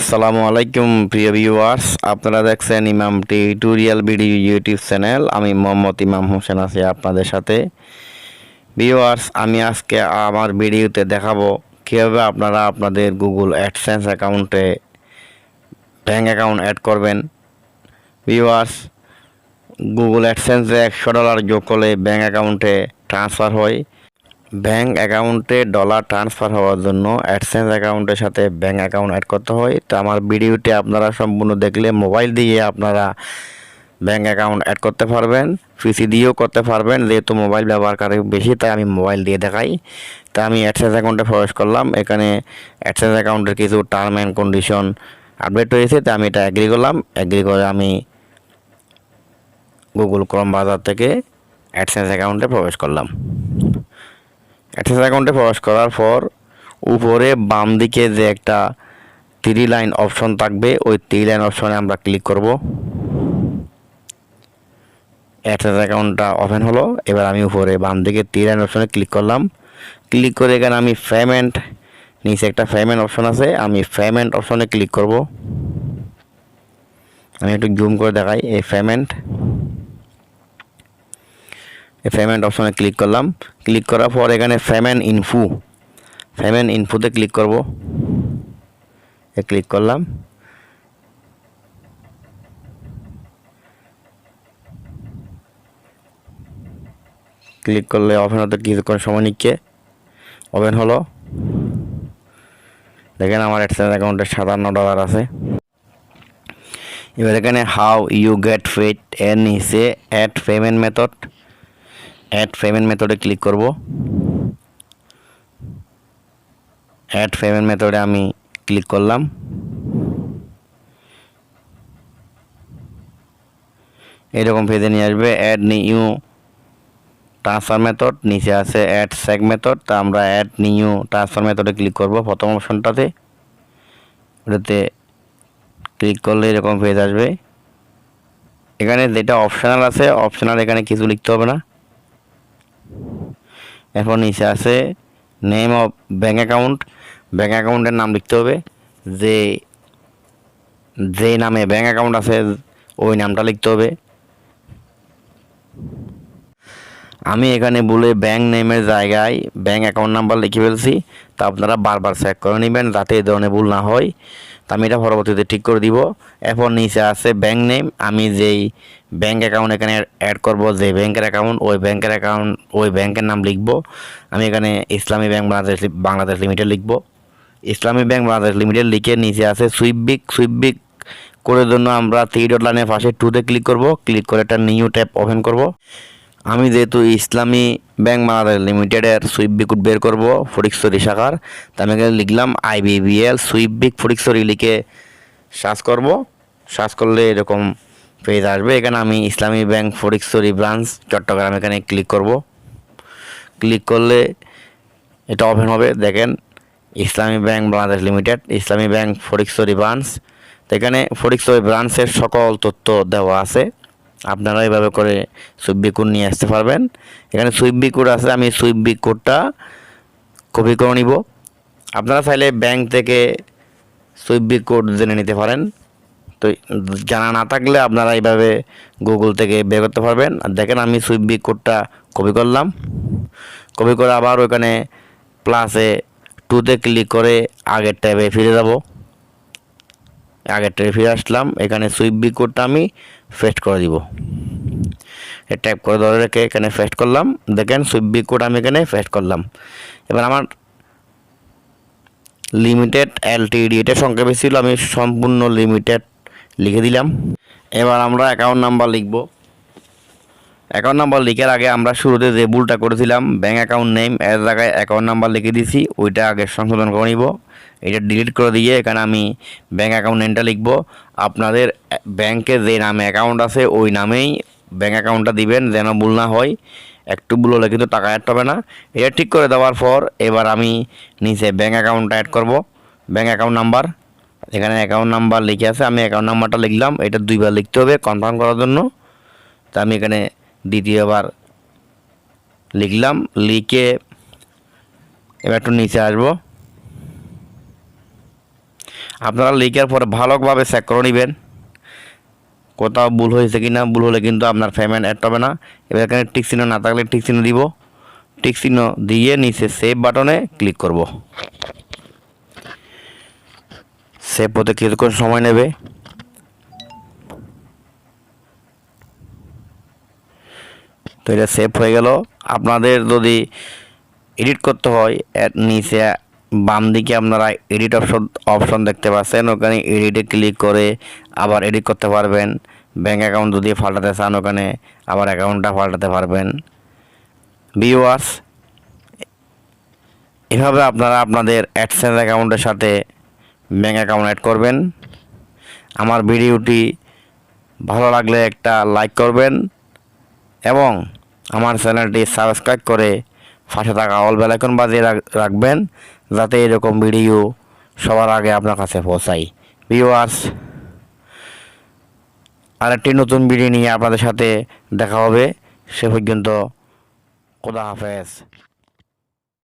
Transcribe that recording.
আসসালামু আলাইকুম প্রিয় ভিউয়ার্স, আপনারা দেখছেন ইমাম টিউটোরিয়াল ভিডিও ইউটিউব চ্যানেল। আমি মোহাম্মদ ইমাম হোসেন আছি আপনাদের সাথে। ভিউয়ার্স, আমি আজকে আমার ভিডিওতে দেখাবো কীভাবে আপনারা আপনাদের গুগল অ্যাডসেন্স অ্যাকাউন্টে ব্যাঙ্ক অ্যাকাউন্ট অ্যাড করবেন। ভিউয়ার্স, গুগল অ্যাডসেন্সে $100 যোগ করলে ব্যাঙ্ক অ্যাকাউন্টে ট্রান্সফার হয়। ব্যাঙ্ক অ্যাকাউন্টে ডলার ট্রান্সফার হওয়ার জন্য অ্যাডসেন্স অ্যাকাউন্টের সাথে ব্যাঙ্ক অ্যাকাউন্ট অ্যাড করতে হয়। তো আমার ভিডিওটি আপনারা সম্পূর্ণ দেখলে মোবাইল দিয়ে আপনারা ব্যাঙ্ক অ্যাকাউন্ট অ্যাড করতে পারবেন, পিসি দিয়েও করতে পারবেন। যেহেতু মোবাইল ব্যবহারকারী বেশি, তাই আমি মোবাইল দিয়ে দেখাই। তা আমি অ্যাডসেন্স অ্যাকাউন্টে প্রবেশ করলাম। এখানে অ্যাডসেন্স অ্যাকাউন্টের কিছু টার্ম অ্যান্ড কন্ডিশন আপডেট হয়েছে, তো আমি এটা অ্যাগ্রি করলাম। অ্যাগ্রি করে আমি গুগল ক্রোম ব্রাউজার থেকে অ্যাডসেন্স অ্যাকাউন্টে প্রবেশ করলাম। অ্যাডসেন্স অ্যাকাউন্টে প্রবেশ করার পর উপরে বাম দিকে যে একটা 3 লাইন অপশন থাকবে, ওই 3 লাইন অপশনে আমরা ক্লিক করব। অ্যাডসেন্স অ্যাকাউন্টটা ওপেন হলো। এবার আমি উপরে বাম দিকে 3 লাইন অপশনে ক্লিক করলাম। ক্লিক করে এখানে আমি পেমেন্ট, নিচে একটা পেমেন্ট অপশন আছে, আমি পেমেন্ট অপশনে ক্লিক করব। আমি একটু জুম করে দেখাই। এই পেমেন্ট অপশনে ক্লিক করলাম। ক্লিক করার পর এখানে পেমেন্ট ইনফোতে ক্লিক করব। ক্লিক করলাম। ক্লিক করলে ওপেন হতে কিছুক্ষণ সময় নিচ্ছে। ওপেন হলো। দেখেন আমার অ্যাডসেন্স অ্যাকাউন্টে $57 আছে। এবার এখানে হাউ ইউ গেট পেড এর নিচে অ্যাড পেমেন্ট মেথডে ক্লিক করব। অ্যাড পেমেন্ট মেথডে আমি ক্লিক করলাম। এরকম পেজে নিয়ে আসবে। অ্যাড নিউ ট্রান্সফার মেথড, নিচে আছে অ্যাড চেক মেথড। তা আমরা অ্যাড নিউ ট্রান্সফার মেথডে ক্লিক করব প্রথম অপশনটাতে। ওটাতে ক্লিক করলে এরকম পেজ আসবে। এখানে যেটা অপশনাল আছে, অপশনাল এখানে কিছু লিখতে হবে না। এখন নিচে আছে নেম অফ ব্যাঙ্ক অ্যাকাউন্টের নাম লিখতে হবে। যে নামে ব্যাঙ্ক অ্যাকাউন্ট আছে ওই নামটা লিখতে হবে। আমি এখানে বলে ব্যাঙ্ক নেমের জায়গায় ব্যাঙ্ক অ্যাকাউন্ট নাম্বার লিখে ফেলছি। তা আপনারা বারবার চেক করে নেবেন যাতে এই ধরনের ভুল না হয়। তা আমি এটা পরবর্তীতে ঠিক করে দিব। এরপর নিচে আছে ব্যাঙ্ক নেম। আমি যেই ব্যাঙ্ক অ্যাকাউন্ট এখানে অ্যাড করব, যে ব্যাঙ্কের অ্যাকাউন্ট, ওই ব্যাঙ্কের নাম লিখব। আমি এখানে ইসলামী ব্যাংক বাংলাদেশ লিমিটেড লিখব। ইসলামী ব্যাংক বাংলাদেশ লিমিটেড লিখে নিচে আছে সুইফট কোডের জন্য আমরা 3 ডট লাইনের পাশে 2তে ক্লিক করব। ক্লিক করে একটা নিউ ট্যাব ওপেন করব। আমি যেহেতু ইসলামী ব্যাংক বাংলাদেশ লিমিটেডের সুইফট কোড বের করব ফটিকছড়ি শাখার, তা আমি এখানে লিখলাম IBBL সুইফট ফটিকছড়ি লিখে সার্চ করব। সার্চ করলে এরকম পেজ আসবে। এখানে আমি ইসলামী ব্যাংক ফটিকছড়ি ব্রাঞ্চ চট্টগ্রাম এখানে ক্লিক করব। ক্লিক করলে এটা ওপেন হবে। দেখেন ইসলামী ব্যাংক বাংলাদেশ লিমিটেড, ইসলামী ব্যাংক ফটিকছড়ি ব্রাঞ্চ। তো এখানে ফটিকছড়ি ব্রাঞ্চের সকল তথ্য দেওয়া আছে। আপনারা এভাবে করে সুইফট কোড নিয়ে আসতে পারবেন। এখানে সুইফট কোড আছে, আমি সুইফট কোডটা কপি করে নিব। আপনারা চাইলে ব্যাংক থেকে সুইফট কোড জেনে নিতে পারেন। তো জানা না থাকলে আপনারা এইভাবে গুগল থেকে বের করতে পারবেন। আর দেখেন আমি সুইফট কোডটা কপি করলাম। কপি করে আবার ওখানে প্লাসে 2তে ক্লিক করে আগের ট্যাবে ফিরে যাব। আগের ট্যাবে ফিরে আসলাম। এখানে সুইফট কোডটা আমি পেস্ট করে দিব। ট্যাপ করে ধরে রেখে এখানে পেস্ট করলাম। দেখেন সুইফট কোড আমি এখানে পেস্ট করলাম। এবার আমার লিমিটেড LTD এটা সংক্ষেপে ছিল, আমি সম্পূর্ণ লিমিটেড লিখে দিলাম। এবার আমরা অ্যাকাউন্ট নাম্বার লিখব। অ্যাকাউন্ট নাম্বার লিখার আগে আমরা শুরুতে যে ভুলটা করেছিলাম, ব্যাঙ্ক অ্যাকাউন্ট নেম এর জায়গায় অ্যাকাউন্ট নাম্বার লিখে দিয়েছি, ওইটা আগে সংশোধন করে নিব। এটা ডিলিট করে দিয়ে এখানে আমি ব্যাঙ্ক অ্যাকাউন্ট নেমটা লিখব। আপনাদের ব্যাংকে যে নামে অ্যাকাউন্ট আছে ওই নামেই ব্যাঙ্ক অ্যাকাউন্টটা দিবেন, যেন ভুল না হয়। একটু ভুল হলে কিন্তু টাকা অ্যাড হবে না। এটা ঠিক করে দেওয়ার পর এবার আমি নিচে ব্যাঙ্ক অ্যাকাউন্টটা অ্যাড করব। ব্যাঙ্ক অ্যাকাউন্ট নাম্বার, এখানে অ্যাকাউন্ট নাম্বার লিখে আছে, আমি অ্যাকাউন্ট নাম্বারটা লিখলাম। এটা 2বার লিখতে হবে কনফার্ম করার জন্য। তা আমি এখানে দ্বিতীয়বার লিখলাম। লিখে এবার একটু নিচে আসবো। আপনারা লিখার পরে ভালোভাবে চেক করে নেবেন কোথাও ভুল হয়েছে কি না। ভুল হলে কিন্তু আপনার পেমেন্ট অ্যাড হবে না। এবার এখানে টিক চিহ্ন না থাকলে টিক চিহ্ন দিব, টিক চিহ্ন দিয়ে নিচে সেভ বাটনে ক্লিক করব। সেভ হতে কিছুক্ষণ সময় নেবে। তো এটা সেভ হয়ে গেল। আপনাদের যদি এডিট করতে হয় নিচে বাম দিকে আপনারা এডিট অপশন দেখতে পাচ্ছেন, ওখানে এডিটে ক্লিক করে আবার এডিট করতে পারবেন। ব্যাঙ্ক অ্যাকাউন্ট যদি পাল্টাতে চান ওখানে আবার অ্যাকাউন্টটা পাল্টাতে পারবেন। ভিউয়ার্স, এভাবে আপনারা আপনাদের অ্যাডসেন্স অ্যাকাউন্টের সাথে ব্যাঙ্ক অ্যাকাউন্ট অ্যাড করবেন। আমার ভিডিওটি ভালো লাগলে একটা লাইক করবেন এবং আমার চ্যানেলটি সাবস্ক্রাইব করে পাশে থাকা অল বেল আইকন বাজিয়ে রাখবেন, যাতে এরকম ভিডিও সবার আগে আপনার কাছে পৌঁছায়। ভিউয়ার্স, আরেকটি নতুন ভিডিও নিয়ে আপনাদের সাথে দেখা হবে। সে পর্যন্ত খোদা হাফেজ।